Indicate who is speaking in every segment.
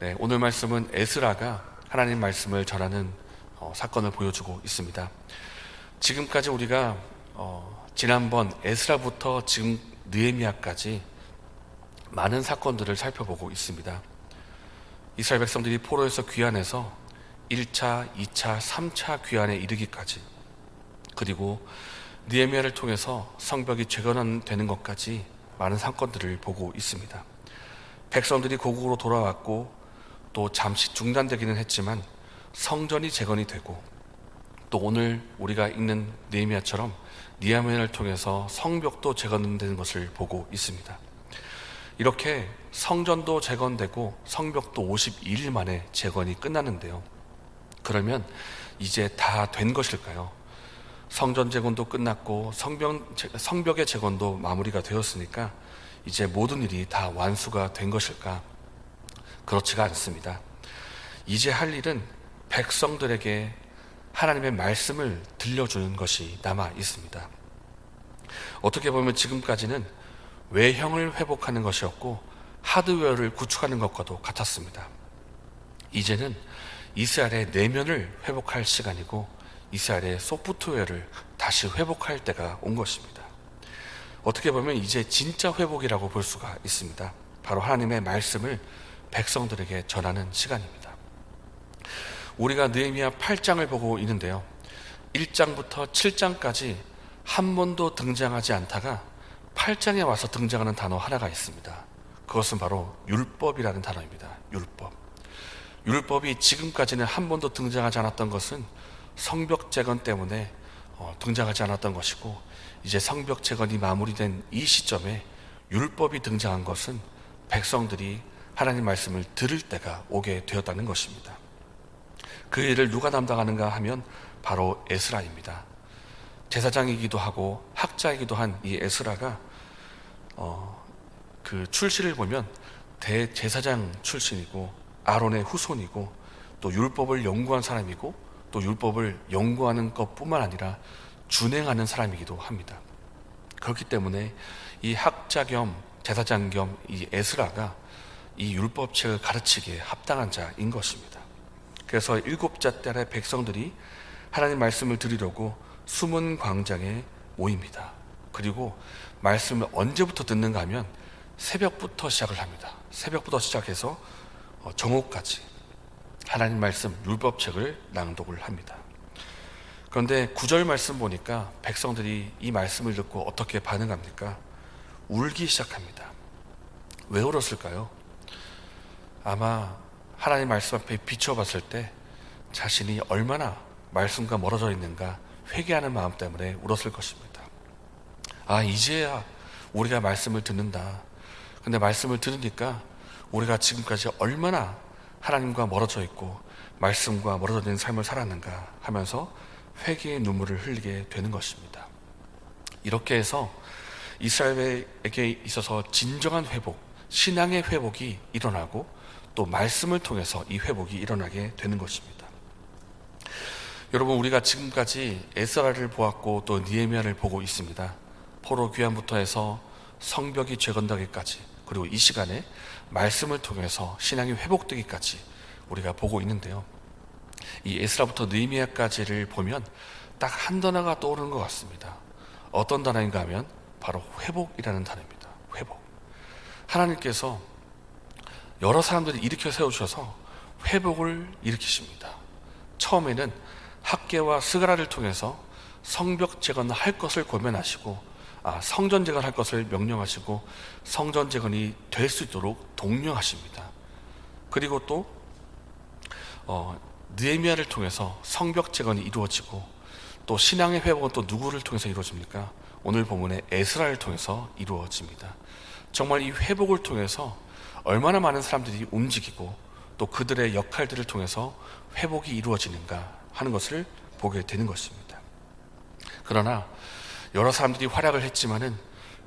Speaker 1: 네, 오늘 말씀은 에스라가 하나님 말씀을 전하는 사건을 보여주고 있습니다. 지금까지 우리가 지난번 에스라부터 지금 느헤미야까지 많은 사건들을 살펴보고 있습니다. 이스라엘 백성들이 포로에서 귀환해서 1차, 2차, 3차 귀환에 이르기까지, 그리고 느헤미야를 통해서 성벽이 재건되는 것까지 많은 사건들을 보고 있습니다. 백성들이 고국으로 돌아왔고 또 잠시 중단되기는 했지만 성전이 재건이 되고, 또 오늘 우리가 읽는 느헤미야처럼 느헤미야를 통해서 성벽도 재건되는 것을 보고 있습니다. 이렇게 성전도 재건되고 성벽도 52일 만에 재건이 끝났는데요. 그러면 이제 다 된 것일까요? 성전 재건도 끝났고 성벽의 재건도 마무리가 되었으니까 이제 모든 일이 다 완수가 된 것일까? 그렇지가 않습니다. 이제 할 일은 백성들에게 하나님의 말씀을 들려주는 것이 남아 있습니다. 어떻게 보면 지금까지는 외형을 회복하는 것이었고 하드웨어를 구축하는 것과도 같았습니다. 이제는 이스라엘의 내면을 회복할 시간이고 이스라엘의 소프트웨어를 다시 회복할 때가 온 것입니다. 어떻게 보면 이제 진짜 회복이라고 볼 수가 있습니다. 바로 하나님의 말씀을 백성들에게 전하는 시간입니다. 우리가 느헤미야 8장을 보고 있는데요, 1장부터 7장까지 한 번도 등장하지 않다가 8장에 와서 등장하는 단어 하나가 있습니다. 그것은 바로 율법이라는 단어입니다. 율법이 지금까지는 한 번도 등장하지 않았던 것은 성벽 재건 때문에 등장하지 않았던 것이고, 이제 성벽 재건이 마무리된 이 시점에 율법이 등장한 것은 백성들이 하나님 말씀을 들을 때가 오게 되었다는 것입니다. 그 일을 누가 담당하는가 하면 바로 에스라입니다. 제사장이기도 하고 학자이기도 한 이 에스라가 그 출신을 보면 대제사장 출신이고 아론의 후손이고 또 율법을 연구한 사람이고 또 율법을 연구하는 것뿐만 아니라 준행하는 사람이기도 합니다. 그렇기 때문에 이 학자 겸 제사장 겸 이 에스라가 이 율법책을 가르치기에 합당한 자인 것입니다. 그래서 7자 딸의 백성들이 하나님 말씀을 들으려고 숨은 광장에 모입니다. 그리고 말씀을 언제부터 듣는가 하면 새벽부터 시작을 합니다. 새벽부터 시작해서 정오까지 하나님 말씀 율법책을 낭독을 합니다. 그런데 9절 말씀 보니까 백성들이 이 말씀을 듣고 어떻게 반응합니까? 울기 시작합니다. 왜 울었을까요? 아마 하나님 말씀 앞에 비춰봤을 때 자신이 얼마나 말씀과 멀어져 있는가 회개하는 마음 때문에 울었을 것입니다. 이제야 우리가 말씀을 듣는다. 근데 말씀을 들으니까 우리가 지금까지 얼마나 하나님과 멀어져 있고 말씀과 멀어져 있는 삶을 살았는가 하면서 회개의 눈물을 흘리게 되는 것입니다. 이렇게 해서 이스라엘에게 있어서 진정한 회복, 신앙의 회복이 일어나고 또 말씀을 통해서 이 회복이 일어나게 되는 것입니다. 여러분, 우리가 지금까지 에스라를 보았고 또 느헤미야를 보고 있습니다. 포로 귀환부터 해서 성벽이 재건되기까지, 그리고 이 시간에 말씀을 통해서 신앙이 회복되기까지 우리가 보고 있는데요, 이 에스라부터 느헤미야까지를 보면 딱 한 단어가 떠오르는 것 같습니다. 어떤 단어인가 하면 바로 회복이라는 단어입니다. 회복. 하나님께서 여러 사람들을 일으켜 세우셔서 회복을 일으키십니다. 처음에는 학개와 스가랴를 통해서 성벽 재건할 것을 고면하시고 성전 재건할 것을 명령하시고 성전 재건이 될 수 있도록 독려하십니다. 그리고 또 느헤미야를 통해서 성벽 재건이 이루어지고 또 신앙의 회복은 또 누구를 통해서 이루어집니까? 오늘 본문의 에스라를 통해서 이루어집니다. 정말 이 회복을 통해서 얼마나 많은 사람들이 움직이고 또 그들의 역할들을 통해서 회복이 이루어지는가 하는 것을 보게 되는 것입니다. 그러나 여러 사람들이 활약을 했지만은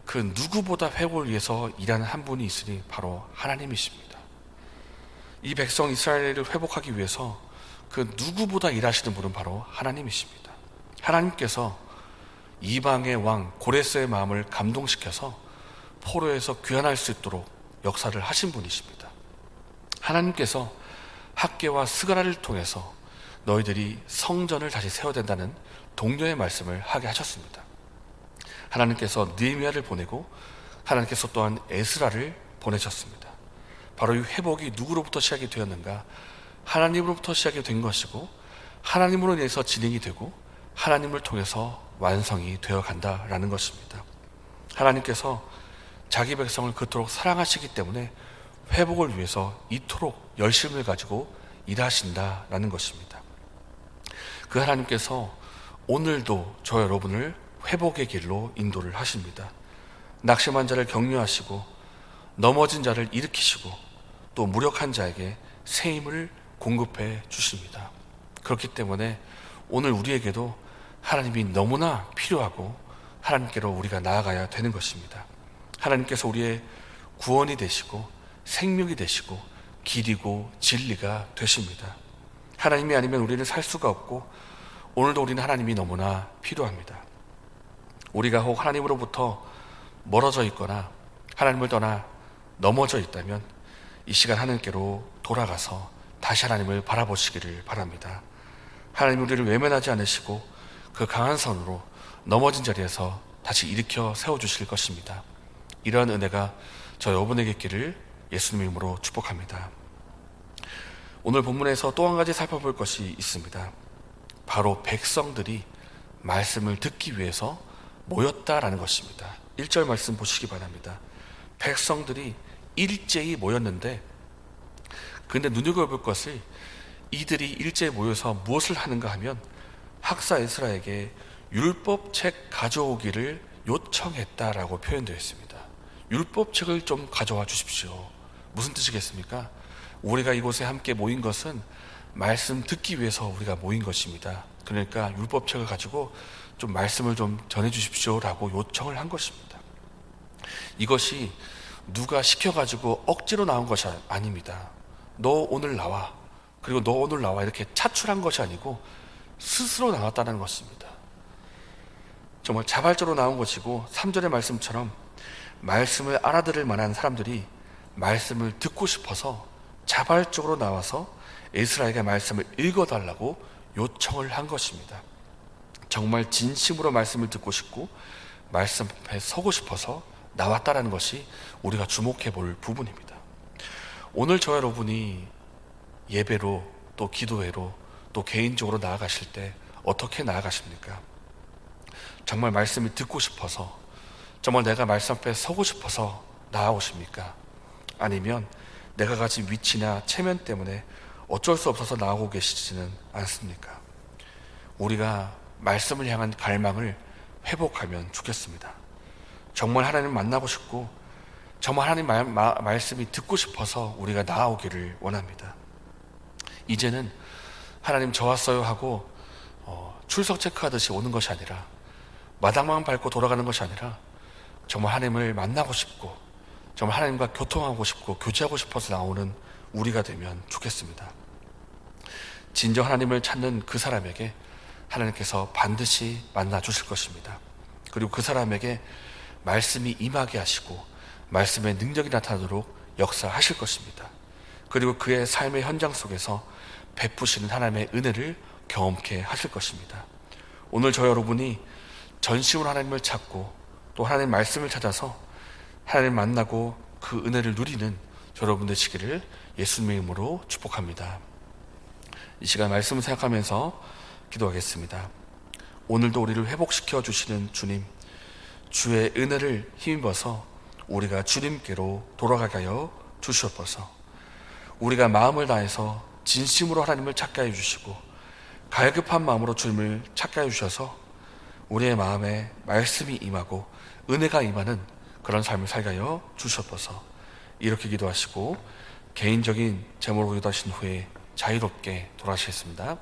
Speaker 1: 그 누구보다 회복을 위해서 일하는 한 분이 있으니 바로 하나님이십니다. 이 백성 이스라엘을 회복하기 위해서 그 누구보다 일하시는 분은 바로 하나님이십니다. 하나님께서 이방의 왕 고레스의 마음을 감동시켜서 포로에서 귀환할 수 있도록 역사를 하신 분이십니다. 하나님께서 학개와 스가랴를 통해서 너희들이 성전을 다시 세워야 된다는 동료의 말씀을 하게 하셨습니다. 하나님께서 느헤미야를 보내고 하나님께서 또한 에스라를 보내셨습니다. 바로 이 회복이 누구로부터 시작이 되었는가? 하나님으로부터 시작이 된 것이고 하나님으로 인해서 진행이 되고 하나님을 통해서 완성이 되어 간다라는 것입니다. 하나님께서 자기 백성을 그토록 사랑하시기 때문에 회복을 위해서 이토록 열심을 가지고 일하신다라는 것입니다. 그 하나님께서 오늘도 저 여러분을 회복의 길로 인도를 하십니다. 낙심한 자를 격려하시고 넘어진 자를 일으키시고 또 무력한 자에게 새 힘을 공급해 주십니다. 그렇기 때문에 오늘 우리에게도 하나님이 너무나 필요하고 하나님께로 우리가 나아가야 되는 것입니다. 하나님께서 우리의 구원이 되시고 생명이 되시고 길이고 진리가 되십니다. 하나님이 아니면 우리는 살 수가 없고 오늘도 우리는 하나님이 너무나 필요합니다. 우리가 혹 하나님으로부터 멀어져 있거나 하나님을 떠나 넘어져 있다면 이 시간 하나님께로 돌아가서 다시 하나님을 바라보시기를 바랍니다. 하나님 우리를 외면하지 않으시고 그 강한 손으로 넘어진 자리에서 다시 일으켜 세워주실 것입니다. 이러한 은혜가 저 여러분에게 있기를 예수님 이름으로 축복합니다. 오늘 본문에서 또 한 가지 살펴볼 것이 있습니다. 바로 백성들이 말씀을 듣기 위해서 모였다라는 것입니다. 1절 말씀 보시기 바랍니다. 백성들이 일제히 모였는데 그런데 눈여겨볼 것을 이들이 일제히 모여서 무엇을 하는가 하면 학사 에스라에게 율법책 가져오기를 요청했다라고 표현되어 있습니다. 율법책을 좀 가져와 주십시오. 무슨 뜻이겠습니까? 우리가 이곳에 함께 모인 것은 말씀 듣기 위해서 우리가 모인 것입니다. 그러니까 율법책을 가지고 좀 말씀을 좀 전해 주십시오라고 요청을 한 것입니다. 이것이 누가 시켜가지고 억지로 나온 것이 아닙니다. 너 오늘 나와, 그리고 너 오늘 나와 이렇게 차출한 것이 아니고 스스로 나왔다는 것입니다. 정말 자발적으로 나온 것이고 3절의 말씀처럼 말씀을 알아들을 만한 사람들이 말씀을 듣고 싶어서 자발적으로 나와서 에스라에게 말씀을 읽어달라고 요청을 한 것입니다. 정말 진심으로 말씀을 듣고 싶고 말씀 앞에 서고 싶어서 나왔다는 것이 우리가 주목해 볼 부분입니다. 오늘 저 여러분이 예배로 또 기도회로 또 개인적으로 나아가실 때 어떻게 나아가십니까? 정말 말씀을 듣고 싶어서 정말 내가 말씀 앞에 서고 싶어서 나아오십니까? 아니면 내가 가진 위치나 체면 때문에 어쩔 수 없어서 나오고 계시지는 않습니까? 우리가 말씀을 향한 갈망을 회복하면 좋겠습니다. 정말 하나님을 만나고 싶고 정말 하나님 말씀이 듣고 싶어서 우리가 나아오기를 원합니다. 이제는 하나님 저 왔어요 하고 출석 체크하듯이 오는 것이 아니라 마당만 밟고 돌아가는 것이 아니라 정말 하나님을 만나고 싶고 정말 하나님과 교통하고 싶고 교제하고 싶어서 나오는 우리가 되면 좋겠습니다. 진정 하나님을 찾는 그 사람에게 하나님께서 반드시 만나 주실 것입니다. 그리고 그 사람에게 말씀이 임하게 하시고 말씀의 능력이 나타나도록 역사하실 것입니다. 그리고 그의 삶의 현장 속에서 베푸시는 하나님의 은혜를 경험케 하실 것입니다. 오늘 저 여러분이 전심으로 하나님을 찾고 또 하나님의 말씀을 찾아서 하나님 만나고 그 은혜를 누리는 여러분 되시기를 예수님의 이름으로 축복합니다. 이 시간 말씀을 생각하면서 기도하겠습니다. 오늘도 우리를 회복시켜 주시는 주님, 주의 은혜를 힘입어서 우리가 주님께로 돌아가게 하여 주시옵소서. 우리가 마음을 다해서 진심으로 하나님을 찾게 해 주시고 갈급한 마음으로 주님을 찾게 해 주셔서 우리의 마음에 말씀이 임하고 은혜가 임하는 그런 삶을 살게 하여 주시옵소서. 이렇게 기도하시고 개인적인 제목으로 기도하신 후에 자유롭게 돌아가시겠습니다.